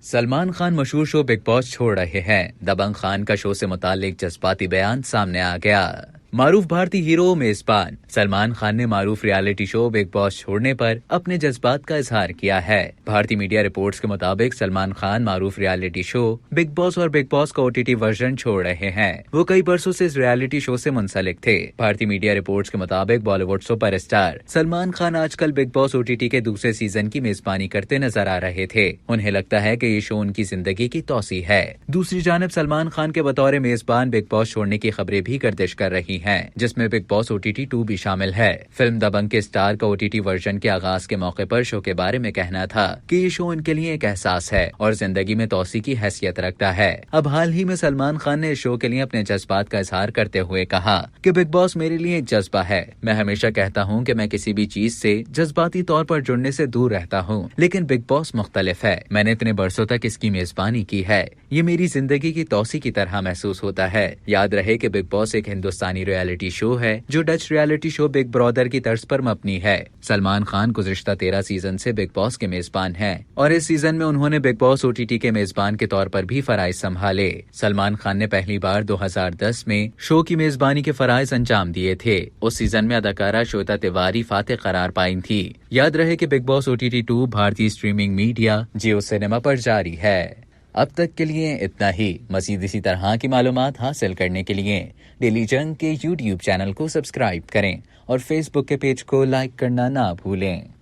सलमान खान मशहूर show big boss छोड़ रहे हैं। दबंग खान का शो से मुतालिक जज्बाती बयान सामने आ गया। मारूफ भारतीय हीरो मेजबान सलमान खान ने मारूफ रियलिटी शो बिग बॉस छोड़ने पर अपने जज्बात का इजहार किया है। भारतीय मीडिया रिपोर्ट्स के मुताबिक सलमान खान मारूफ रियलिटी शो बिग बॉस और बिग बॉस का ओटीटी वर्जन छोड़ रहे हैं। वो कई बरसों से इस रियलिटी शो से मुंसलिक थे। भारतीय मीडिया रिपोर्ट्स के मुताबिक बॉलीवुड सुपरस्टार सलमान खान आजकल बिग बॉस ओटीटी के दूसरे सीजन की मेजबानी करते नजर आ रहे थे। उन्हें लगता है कि ये शो उनकी जिंदगी की तौसी है। दूसरी जानब सलमान खान के बतौर मेजबान बिग बॉस छोड़ने की खबरें भी गर्दिश कर रही हैं, जिसमें बिग बॉस ओटीटी 2 भी शामिल है। फिल्म दबंग के स्टार का ओटीटी वर्जन के आगाज के मौके पर शो के बारे में कहना था कि ये शो उनके लिए एक एहसास है और जिंदगी में तौसी की हैसियत रखता है। अब हाल ही में सलमान खान ने इस शो के लिए अपने जज्बात का इजहार करते हुए कहा कि बिग बॉस मेरे लिए एक जज्बा है। मैं हमेशा कहता हूँ कि मैं किसी भी चीज से जज्बाती तौर पर जुड़ने से दूर रहता हूँ, लेकिन बिग बॉस मुख्तलिफ है। मैंने इतने बरसों तक इसकी मेजबानी की है। ये मेरी जिंदगी की तौसी की तरह महसूस होता है। याद रहे कि बिग बॉस एक हिंदुस्तानी रियलिटी शो है जो Dutch reality show big brother की तर्ज पर मबनी है। सलमान खान गुज़िश्ता 13 सीजन से बिग बॉस के मेजबान हैं और इस सीजन में उन्होंने बिग बॉस ओटीटी के मेजबान के तौर पर भी फराइज संभाले। सलमान खान ने पहली बार 2010 में शो की मेजबानी के फराइज अंजाम दिए थे। उस सीजन में अदाकारा श्वेता तिवारी फातेह करार पाई थी। याद रहे कि बिग बॉस ओटीटी 2 भारतीय स्ट्रीमिंग मीडिया जियो सिनेमा पर जारी है। अब तक के लिए इतना ही। मजीद इसी तरह की मालूमात हासिल करने के लिए डेली जंग के यूट्यूब चैनल को सब्सक्राइब करें और फेसबुक के पेज को लाइक करना ना भूलें।